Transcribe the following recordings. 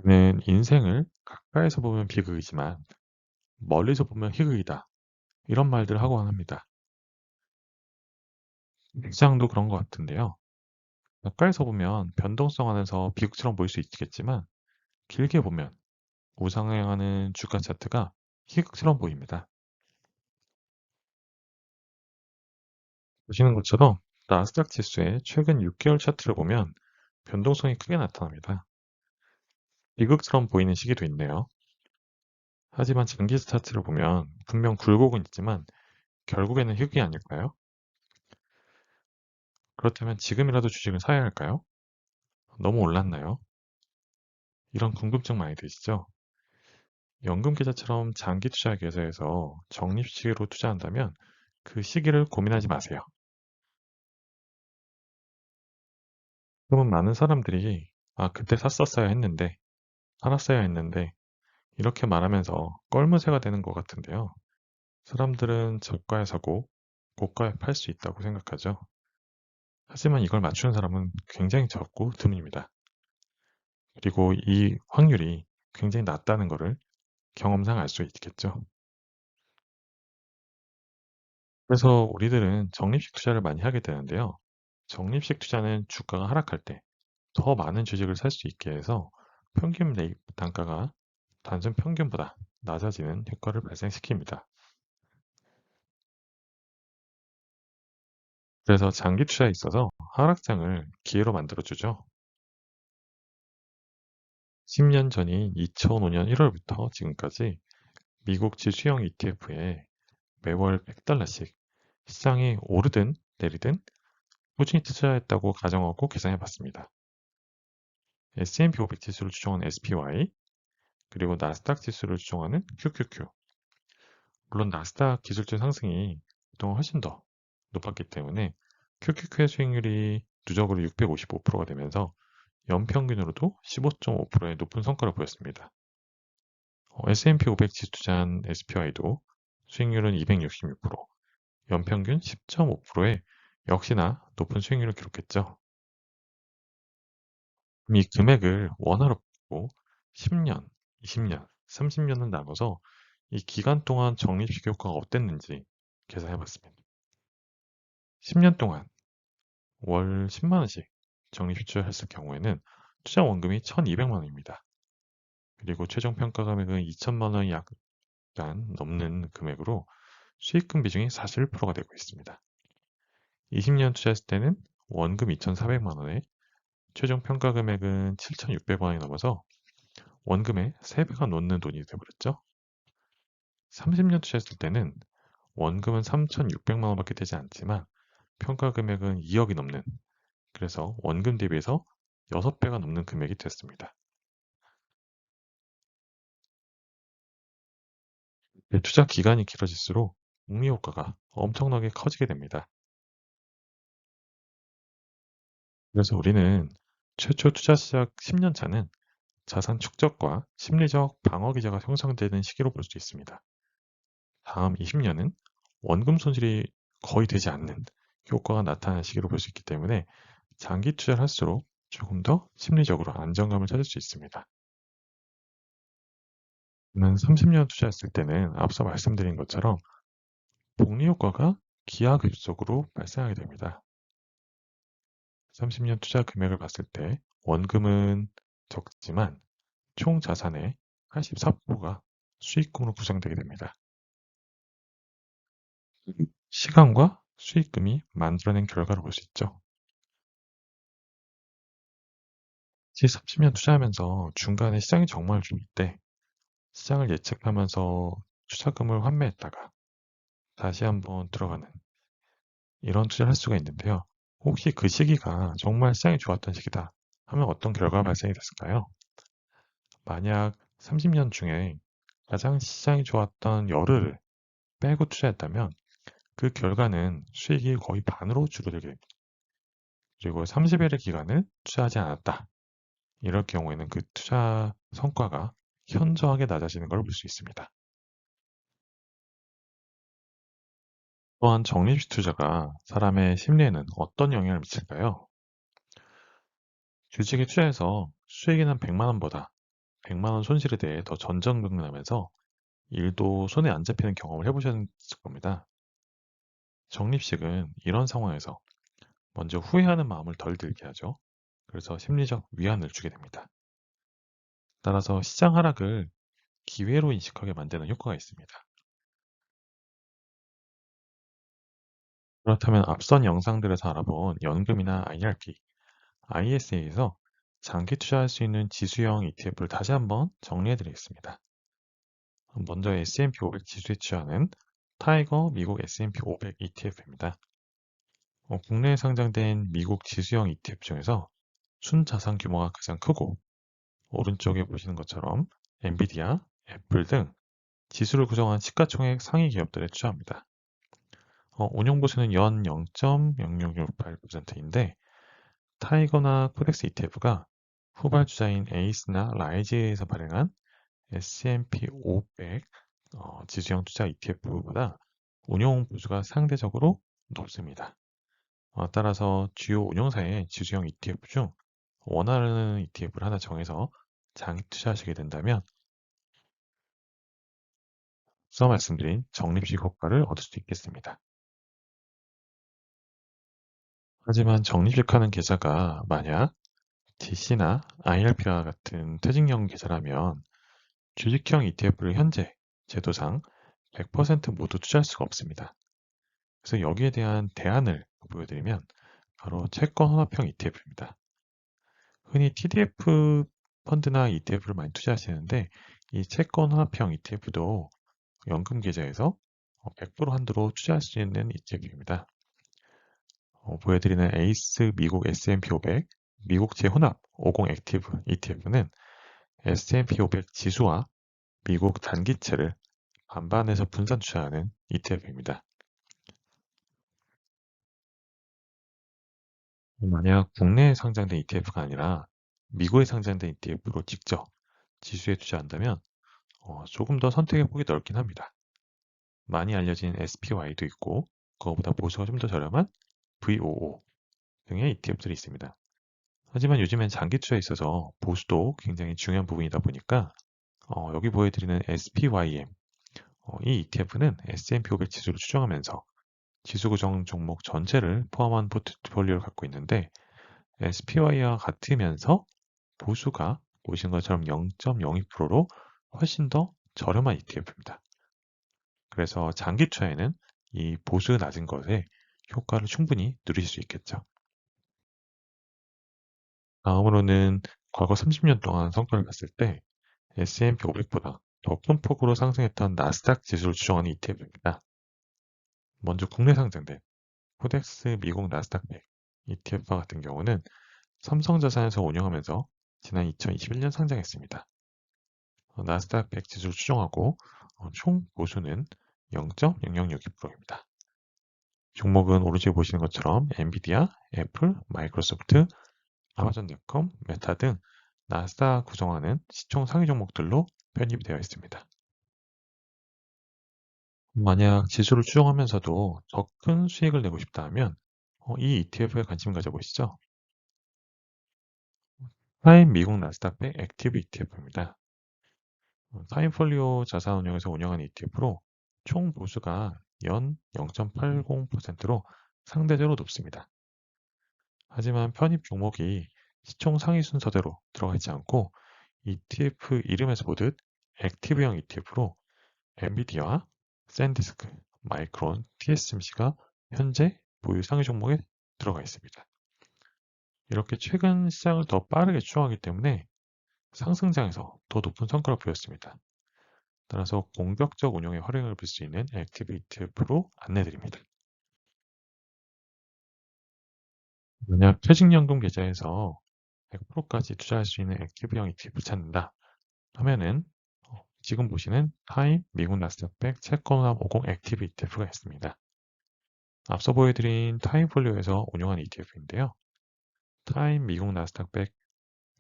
나는 인생을 가까이서 보면 비극이지만 멀리서 보면 희극이다. 이런 말들을 하곤 합니다. 직장도 그런 것 같은데요. 가까이서 보면 변동성 안에서 비극처럼 보일 수 있겠지만 길게 보면 우상향하는 주가 차트가 희극처럼 보입니다. 보시는 것처럼 나스닥 지수의 최근 6개월 차트를 보면 변동성이 크게 나타납니다. 비극처럼 보이는 시기도 있네요. 하지만 장기 차트를 보면 분명 굴곡은 있지만 결국에는 희극이 아닐까요? 그렇다면 지금이라도 주식을 사야 할까요? 너무 올랐나요? 이런 궁금증 많이 드시죠? 연금 계좌처럼 장기 투자 계좌에서 적립식으로 투자한다면 그 시기를 고민하지 마세요. 그러면 많은 사람들이 그때 샀었어야 했는데, 팔았어야 했는데 이렇게 말하면서 껄무새가 되는 것 같은데요. 사람들은 저가에 사고 고가에 팔 수 있다고 생각하죠. 하지만 이걸 맞추는 사람은 굉장히 적고 드뭅니다. 그리고 이 확률이 굉장히 낮다는 것을 경험상 알 수 있겠죠. 그래서 우리들은 적립식 투자를 많이 하게 되는데요. 적립식 투자는 주가가 하락할 때 더 많은 주식을 살 수 있게 해서 평균 매입 단가가 단순 평균보다 낮아지는 효과를 발생시킵니다. 그래서 장기 투자에 있어서 하락장을 기회로 만들어주죠. 10년 전인 2005년 1월부터 지금까지 미국 지수형 ETF에 매월 100달러씩 시장이 오르든 내리든 꾸준히 투자했다고 가정하고 계산해 봤습니다. S&P 500 지수를 추종하는 SPY, 그리고 나스닥 지수를 추종하는 QQQ. 물론 나스닥 기술주 상승이 그동안 훨씬 더 높았기 때문에 QQQ의 수익률이 누적으로 655%가 되면서 연평균으로도 15.5%의 높은 성과를 보였습니다. S&P 500 지수 투자한 SPY도 수익률은 266%, 연평균 10.5%의 역시나 높은 수익률을 기록했죠. 이 금액을 원화로 보고 10년, 20년, 30년을 나눠서 이 기간 동안 적립식 효과가 어땠는지 계산해 봤습니다. 10년 동안 월 10만 원씩 적립식 했을 경우에는 투자 원금이 1,200만 원입니다. 그리고 최종 평가 금액은 2천만 원이 약간 넘는 금액으로 수익금 비중이 41%가 되고 있습니다. 20년 투자했을 때는 원금 2,400만 원에 최종 평가 금액은 7,600원이 넘어서 원금의 3배가 넘는 돈이 되어버렸죠. 30년 투자했을 때는 원금은 3,600만 원밖에 되지 않지만 평가 금액은 2억이 넘는, 그래서 원금 대비해서 6배가 넘는 금액이 됐습니다. 투자 기간이 길어질수록 복리 효과가 엄청나게 커지게 됩니다. 그래서 우리는 최초 투자 시작 10년 차는 자산 축적과 심리적 방어 기제가 형성되는 시기로 볼 수 있습니다. 다음 20년은 원금 손실이 거의 되지 않는 효과가 나타나는 시기로 볼 수 있기 때문에 장기 투자를 할수록 조금 더 심리적으로 안정감을 찾을 수 있습니다. 저는 30년 투자했을 때는 앞서 말씀드린 것처럼 복리 효과가 기하급수적으로 발생하게 됩니다. 30년 투자 금액을 봤을 때 원금은 적지만 총 자산의 84%가 수익금으로 구성되게 됩니다. 시간과 수익금이 만들어낸 결과로 볼 수 있죠. 시 30년 투자하면서 중간에 시장이 정말 좋을 때 시장을 예측하면서 투자금을 환매했다가 다시 한번 들어가는 이런 투자를 할 수가 있는데요. 혹시 그 시기가 정말 시장이 좋았던 시기다 하면 어떤 결과가 발생이 됐을까요? 만약 30년 중에 가장 시장이 좋았던 열흘을 빼고 투자했다면 그 결과는 수익이 거의 반으로 줄어들게 됩니다. 그리고 30일의 기간을 투자하지 않았다. 이럴 경우에는 그 투자 성과가 현저하게 낮아지는 걸 볼 수 있습니다. 또한 적립식 투자가 사람의 심리에는 어떤 영향을 미칠까요? 주식에 투자해서 수익이 난 100만 원보다 100만 원 손실에 대해 더 전전긍긍하면서 일도 손에 안 잡히는 경험을 해보셨을 겁니다. 적립식은 이런 상황에서 먼저 후회하는 마음을 덜 들게 하죠. 그래서 심리적 위안을 주게 됩니다. 따라서 시장 하락을 기회로 인식하게 만드는 효과가 있습니다. 그렇다면 앞선 영상들에서 알아본 연금이나 IRP, ISA에서 장기 투자할 수 있는 지수형 ETF를 다시 한번 정리해 드리겠습니다. 먼저 S&P 500 지수에 취하는 타이거 미국 S&P 500 ETF입니다. 국내에 상장된 미국 지수형 ETF 중에서 순자산 규모가 가장 크고 오른쪽에 보시는 것처럼 엔비디아, 애플 등 지수를 구성한 시가총액 상위 기업들에 투자합니다. 운용 보수는 연 0.0068%인데 타이거나 코덱스 ETF가 후발주자인 에이스나 라이즈에서 발행한 S&P 500 지수형 투자 ETF보다 운용 보수가 상대적으로 높습니다. 따라서 주요 운용사의 지수형 ETF 중 원하는 ETF를 하나 정해서 장기 투자하시게 된다면 앞서 말씀드린 적립식 효과를 얻을 수 있겠습니다. 하지만 적립식하는 계좌가 만약 DC나 IRP와 같은 퇴직형 계좌라면 주식형 ETF를 현재 제도상 100% 모두 투자할 수가 없습니다. 그래서 여기에 대한 대안을 보여드리면 바로 채권 혼합형 ETF입니다. 흔히 TDF 펀드나 ETF를 많이 투자하시는데 이 채권 혼합형 ETF도 연금 계좌에서 100% 한도로 투자할 수 있는 ETF입니다. 보여드리는 에이스 미국 S&P 500 미국제 혼합 50 액티브 ETF는 S&P 500 지수와 미국 단기채를 반반에서 분산 투자하는 ETF입니다. 만약 국내에 상장된 ETF가 아니라 미국에 상장된 ETF로 직접 지수에 투자한다면 조금 더 선택의 폭이 넓긴 합니다. 많이 알려진 SPY도 있고 그거보다 보수가 좀 더 저렴한 VOO 등의 ETF들이 있습니다. 하지만 요즘엔 장기 투자에 있어서 보수도 굉장히 중요한 부분이다 보니까 여기 보여드리는 SPYM 이 ETF는 S&P 500 지수를 추정하면서 지수 구성 종목 전체를 포함한 포트폴리오를 갖고 있는데 SPY와 같으면서 보수가 보시는 것처럼 0.02%로 훨씬 더 저렴한 ETF입니다. 그래서 장기 투자에는 이 보수 낮은 것에 효과를 충분히 누릴 수 있겠죠. 다음으로는 과거 30년 동안 성과를 봤을 때 S&P 500보다 더 큰 폭으로 상승했던 나스닥 지수를 추정하는 ETF입니다. 먼저 국내 상장된 코덱스 미국 나스닥 100 ETF와 같은 경우는 삼성자산에서 운영하면서 지난 2021년 상장했습니다. 나스닥 100 지수를 추정하고 총 보수는 0.0062%입니다. 종목은 오른쪽에 보시는 것처럼 엔비디아, 애플, 마이크로소프트, 아마존닷컴, 메타 등 나스닥 구성하는 시총 상위 종목들로 편입이 되어 있습니다. 만약 지수를 추정하면서도 더 큰 수익을 내고 싶다 하면 이 ETF에 관심 가져보시죠. 타임 미국 나스닥 100 액티브 ETF입니다. 타임폴리오 자산운용에서 운영하는 ETF로 총 보수가 연 0.80%로 상대적으로 높습니다. 하지만 편입 종목이 시총 상위 순서대로 들어가 있지 않고 ETF 이름에서 보듯 액티브형 ETF로 엔비디아, 샌디스크, 마이크론, TSMC가 현재 보유 상위 종목에 들어가 있습니다. 이렇게 최근 시장을 더 빠르게 추종하기 때문에 상승장에서 더 높은 성과를 보였습니다. 따라서 공격적 운용에 활용을 볼 수 있는 액티브 ETF로 안내드립니다. 만약 퇴직연금 계좌에서 100%까지 투자할 수 있는 액티브형 ETF 찾는다 하면은 지금 보시는 타임 미국 나스닥 100 채권합 50 액티브 ETF가 있습니다. 앞서 보여드린 타임폴리오에서 운영한 ETF인데요. 타임 미국 나스닥 100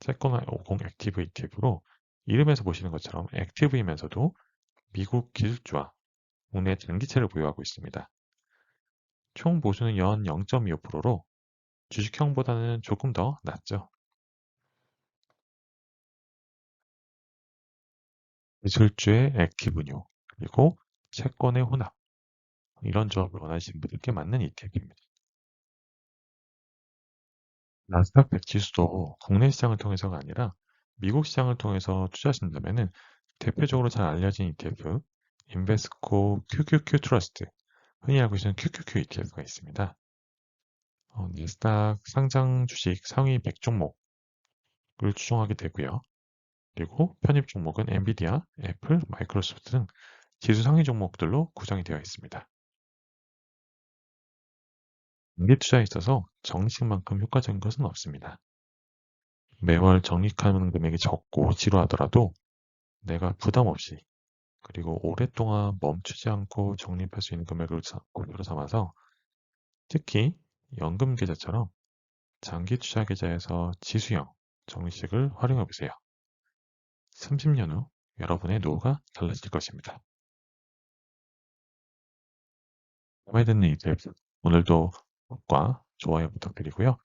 채권합 50 액티브 ETF로 이름에서 보시는 것처럼 액티브이면서도 미국 기술주와 국내 장기채를 보유하고 있습니다. 총 보수는 연 0.25%로 주식형보다는 조금 더 낮죠. 기술주의 액티브뉴, 그리고 채권의 혼합, 이런 조합을 원하시는 분들께 맞는 ETF입니다. 나스닥 100 지수도 국내 시장을 통해서가 아니라 미국 시장을 통해서 투자하신다면은 대표적으로 잘 알려진 ETF, 인베스코 QQQ 트러스트, 흔히 알고 계시는 QQQ ETF가 있습니다. 나스닥 상장 주식 상위 100 종목을 추종하게 되고요. 그리고 편입 종목은 엔비디아, 애플, 마이크로소프트 등 지수 상위 종목들로 구성이 되어 있습니다. 장기 투자에 있어서 적립만큼 효과적인 것은 없습니다. 매월 적립하는 금액이 적고 지루하더라도 내가 부담 없이 그리고 오랫동안 멈추지 않고 적립할 수 있는 금액을 목표로 삼아서 특히 연금 계좌처럼 장기 투자 계좌에서 지수형 적립식을 활용해 보세요. 30년 후 여러분의 노후가 달라질 것입니다. 마음에 드는 ETF 오늘도 구독과 좋아요 부탁드리고요.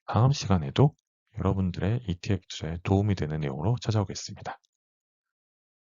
다음 시간에도 여러분들의 ETF 투자에 도움이 되는 내용으로 찾아오겠습니다.